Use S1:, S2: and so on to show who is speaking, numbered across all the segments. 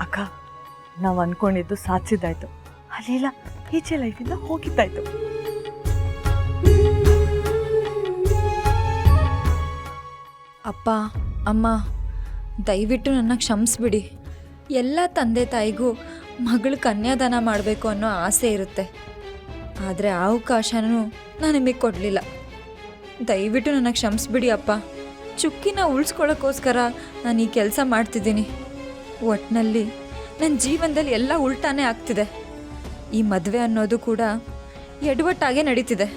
S1: ಅಕ್ಕ ನಾವು ಅಂದ್ಕೊಂಡಿದ್ದು ಸಾಧಿಸಿದ್ದಾಯ್ತು. ಅಲ್ಲಿಲ್ಲ ಈಚೆ ಲೈಫಿಂದ ಹೋಗಿದ್ದಾಯ್ತು.
S2: ಅಪ್ಪ ಅಮ್ಮ ದಯವಿಟ್ಟು ನನ್ನ ಕ್ಷಮಿಸ್ಬಿಡಿ. ಎಲ್ಲ ತಂದೆ ತಾಯಿಗೂ ಮಗಳು ಕನ್ಯಾದಾನ ಮಾಡಬೇಕು ಅನ್ನೋ ಆಸೆ ಇರುತ್ತೆ. ಆದರೆ ಆ ಅವಕಾಶನೂ ನಾನು ನಿಮಗೆ ಕೊಡಲಿಲ್ಲ. ದಯವಿಟ್ಟು ನನ್ನ ಕ್ಷಮಿಸ್ಬಿಡಿ ಅಪ್ಪ. ಚುಕ್ಕಿನ ಉಳಿಸ್ಕೊಳ್ಳೋಕ್ಕೋಸ್ಕರ ನಾನು ಈ ಕೆಲಸ ಮಾಡ್ತಿದ್ದೀನಿ. ಒಟ್ಟಿನಲ್ಲಿ ನನ್ನ ಜೀವನದಲ್ಲಿ ಎಲ್ಲ ಉಲ್ಟಾನೇ ಆಗ್ತಿದೆ. ಈ ಮದುವೆ ಅನ್ನೋದು ಕೂಡ ಎಡವಟ್ಟಾಗೆ ನಡೀತಿದೆ.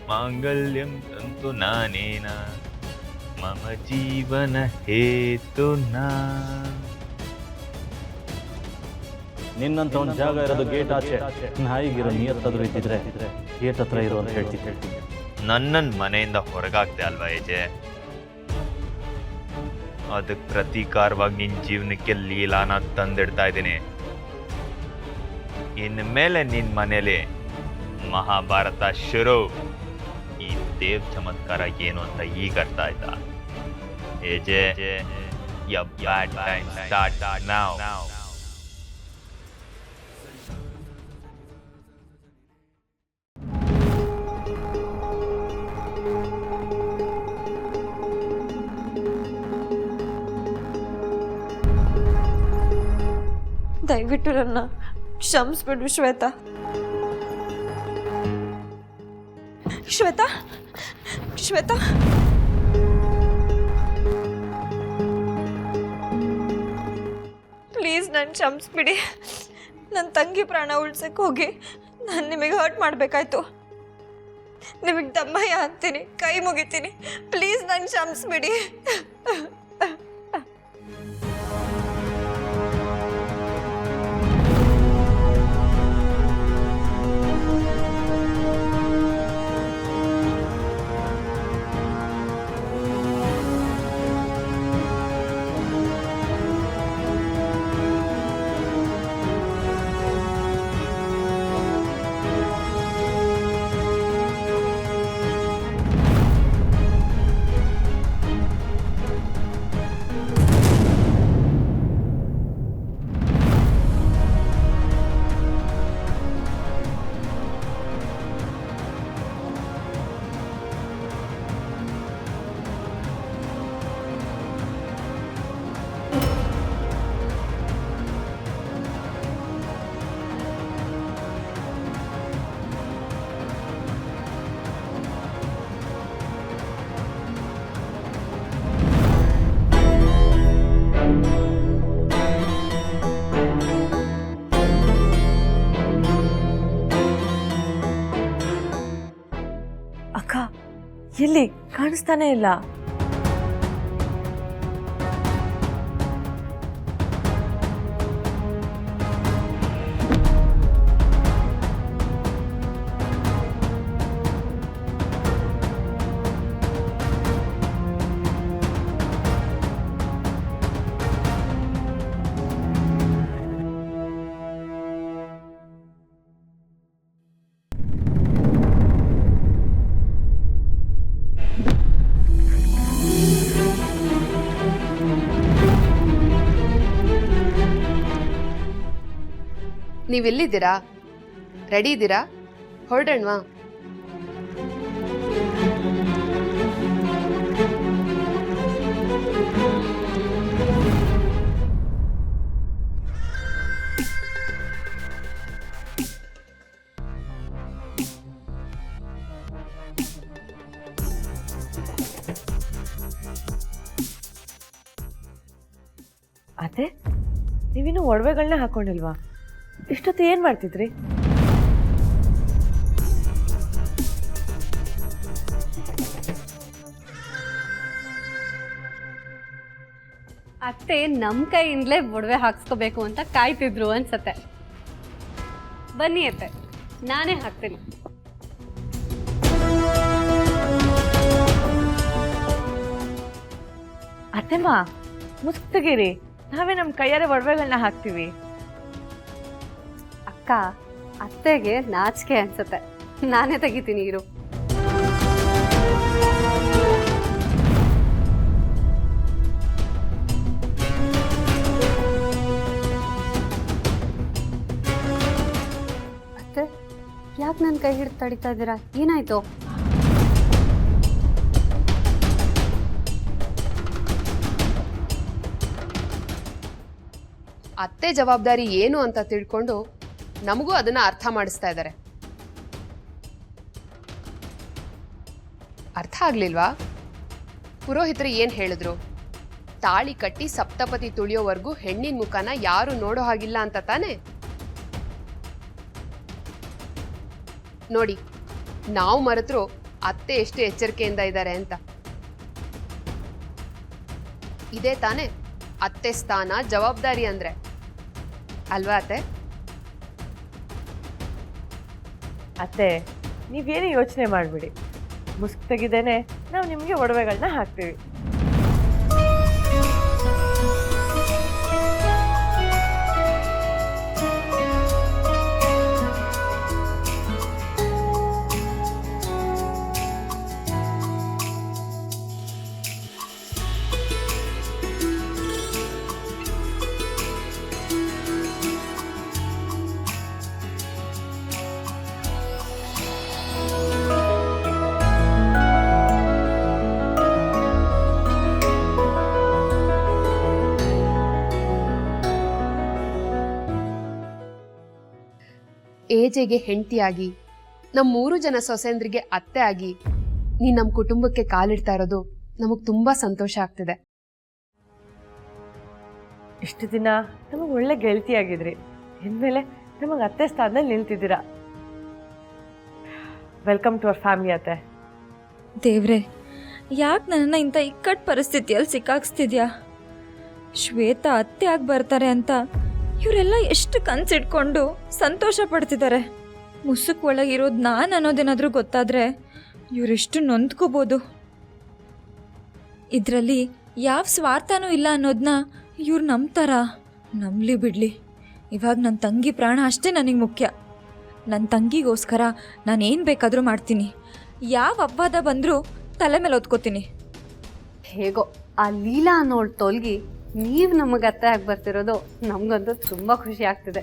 S3: ಮಾಂಗಲ್ಯಂ ತಂತು ನಾನೇನ ಮಮ ಜೀವನ ಹೇತುನಾ.
S4: ನಿನ್ನಂತ ಒಂದು ಜಾಗ ಇರೋದು ಗೇಟ್ ಆಚೆ. ನಾಯಿಗಿರೋ ನಿಯತ್ತಾದ್ರೂ ಇದ್ದಿದ್ರೆ ಗೇಟ್ ಹತ್ರ ಇರೋ ಅಂತ ಹೇಳ್ತಿದ್ದೆ.
S3: ನನ್ನನ್ನು ಮನೆಯಿಂದ ಹೊರಗಾಗ್ದೆ ಅಲ್ವಾ ಏಜೆ? ಅದಕ್ಕೆ ಪ್ರತೀಕಾರವಾಗಿ ನಿನ್ನ ಜೀವನಕ್ಕೆ ಲೀಲಾನ ತಂದಿಡ್ತಾ ಇದ್ದೀನಿ. ಇನ್ಮೇಲೆ ನಿನ್ನ ಮನೇಲಿ ಮಹಾಭಾರತ ಶುರು. ಈ ದೇವ್ ಚಮತ್ಕಾರ ಏನು ಅಂತ ಈಗ ಅರ್ಥ ಆಯ್ತಾ ಏಜೆ? Your bad time starts now.
S2: ದಯವಿಟ್ಟು ನನ್ನ ಕ್ಷಮಿಸ್ಬಿಡು ಶ್ವೇತಾ. ಶ್ವೇತಾ ಶ್ವೇತಾ ಪ್ಲೀಸ್ ನನ್ನ ಕ್ಷಮಿಸ್ಬಿಡಿ. ನನ್ನ ತಂಗಿ ಪ್ರಾಣ ಉಳ್ಸಕ್ಕೆ ಹೋಗಿ ನಾನು ನಿಮಗೆ ಹರ್ಟ್ ಮಾಡಬೇಕಾಯ್ತು. ನಿಮಗೆ ದಮ್ಮಯ್ಯ ಅಂತೀನಿ, ಕೈ ಮುಗಿತೀನಿ. ಪ್ಲೀಸ್ ನನ್ನ ಕ್ಷಮಿಸ್ಬಿಡಿ.
S1: ಅಕ್ಕ ಎಲ್ಲಿ ಕಾಣಿಸ್ತಾನೆ ಇಲ್ಲ.
S5: ನೀವೆಲ್ಲಿದ್ದೀರಾ? ರೆಡಿ ಇದ್ದೀರಾ? ಹೊರಡೋಣವಾ?
S1: ಅದೇ ನೀವಿನ್ನೂ ಒಡವೆಗಳನ್ನ ಹಾಕೊಂಡಿಲ್ವಾ? ಇಷ್ಟೊತ್ತು ಏನು ಮಾಡ್ತಿದ್ರಿ?
S6: ಅತ್ತೆ ನಮ್ಮ ಕೈಯಿಂದಲೇ ಒಡವೆ ಹಾಕ್ಸ್ಕೋಬೇಕು ಅಂತ ಕಾಯ್ತಿದ್ರು ಅನ್ಸತ್ತೆ. ಬನ್ನಿ ಅತ್ತೆ, ನಾನೇ ಹಾಕ್ತೀನಿ.
S1: ಅತ್ತೆಮ್ಮ ಮುಸ್ಕ್ ತೆಗೀರಿ. ನಾವೇ ನಮ್ಮ ಕೈಯಾರೆ ಒಡವೆಗಳನ್ನ ಹಾಕ್ತೀವಿ.
S6: ಅಕ್ಕ, ಅತ್ತೆಗೆ ನಾಚಿಕೆ ಅನ್ಸುತ್ತೆ, ನಾನೇ ತೆಗಿತೀನಿ ಇರು. ಅತ್ತೆ, ಯಾಕೆ ನನ್ನ ಕೈ ಹಿಡಿದು ತಡಿತಾ ಇದ್ದೀರಾ? ಏನಾಯ್ತು?
S5: ಅತ್ತೆ ಜವಾಬ್ದಾರಿ ಏನು ಅಂತ ತಿಳ್ಕೊಂಡು ನಮಗೂ ಅದನ್ನ ಅರ್ಥ ಮಾಡಿಸ್ತಾ ಇದ್ದಾರೆ. ಅರ್ಥ ಆಗ್ಲಿಲ್ವಾ? ಪುರೋಹಿತರು ಏನ್ ಹೇಳಿದ್ರು? ತಾಳಿ ಕಟ್ಟಿ ಸಪ್ತಪತಿ ತುಳಿಯೋವರೆಗೂ ಹೆಣ್ಣಿನ ಮುಖನ ಯಾರು ನೋಡೋ ಹಾಗಿಲ್ಲ ಅಂತ ತಾನೆ? ನೋಡಿ, ನಾವು ಮರೆತರು ಅತ್ತೆ ಎಷ್ಟು ಎಚ್ಚರಿಕೆಯಿಂದ ಇದ್ದಾರೆ ಅಂತ. ಇದೇ ತಾನೆ ಅತ್ತೆ ಸ್ಥಾನ, ಜವಾಬ್ದಾರಿ ಅಂದ್ರೆ, ಅಲ್ವಾ ಅತ್ತೆ?
S1: ಅತ್ತೆ, ನೀವೇನು ಯೋಚನೆ ಮಾಡಬೇಡಿ. ಮುಸ್ಕ್ ತೆಗಿದೇನೆ ನಾವು ನಿಮಗೆ ಒಡವೆಗಳನ್ನ ಹಾಕ್ತೀವಿ.
S5: ಏಜೆಗೆ ಹೆಂಡತಿಯಾಗಿ, ನಮ್ಮ 3 ಜನ ಸೊಸೆಂದ್ರಿಗೆ ಅತ್ತೆ ಆಗಿ ನೀ ನಮ್ಮ ಕುಟುಂಬಕ್ಕೆ ಕಾಲಿಡ್ತಾ ಇರೋದು ನಮಗೆ ತುಂಬಾ ಸಂತೋಷ ಆಗ್ತಿದೆ.
S1: ಇಷ್ಟು ದಿನ ನಮಗೆ ಒಳ್ಳೆ ಗೆಳತಿಯಾಗಿದ್ರಿ, ಇನ್ಮೇಲೆ ನಮಗೆ ಅತ್ತೆ ಸ್ಥಾನದಲ್ಲಿ ನಿಲ್ತಿದ್ದೀರಾ. ವೆಲ್ಕಮ್ ಟು ಅವರ್ ಫ್ಯಾಮಿಲಿ ಅತ್ತೆ.
S2: ದೇವ್ರೆ, ಯಾಕೆ ನನ್ನನ್ನು ಇಂಥ ಇಕ್ಕಟ್ಟು ಪರಿಸ್ಥಿತಿಯಲ್ಲಿ ಸಿಕ್ಕಾಕ್ಸ್ತಿದ್ಯಾ? ಶ್ವೇತಾ ಅತ್ತೆ ಆಗಿ ಬರ್ತಾರೆ ಅಂತ ಇವರೆಲ್ಲ ಎಷ್ಟು ಕನ್ಸಿಟ್ಕೊಂಡು ಸಂತೋಷ ಪಡ್ತಿದ್ದಾರೆ. ಮುಸುಕ್ ಒಳಗಿರೋದು ನಾನು ಅನ್ನೋದೇನಾದರೂ ಗೊತ್ತಾದರೆ ಇವರೆಷ್ಟು ನೊಂದ್ಕೋಬೋದು. ಇದರಲ್ಲಿ ಯಾವ ಸ್ವಾರ್ಥನೂ ಇಲ್ಲ ಅನ್ನೋದನ್ನ ಇವ್ರು ನಂಬ್ತಾರ? ನಂಬಲಿ ಬಿಡಲಿ, ಇವಾಗ ನನ್ನ ತಂಗಿ ಪ್ರಾಣ ಅಷ್ಟೇ ನನಗೆ ಮುಖ್ಯ. ನನ್ನ ತಂಗಿಗೋಸ್ಕರ ನಾನೇನು ಬೇಕಾದರೂ ಮಾಡ್ತೀನಿ. ಯಾವ ಅಪವಾದ ಬಂದರೂ ತಲೆ ಮೇಲೆ ಹೊತ್ಕೋತೀನಿ.
S6: ಹೇಗೋ ಆ ಲೀಲಾ ಅನ್ನೋಳು ತೊಲ್ಗಿ ನೀವು ನಮಗೆ ಅತ್ತೆ ಆಗಿ ಬರ್ತಿರೋದು ನಮಗಂತೂ ತುಂಬ ಖುಷಿ ಆಗ್ತಿದೆ.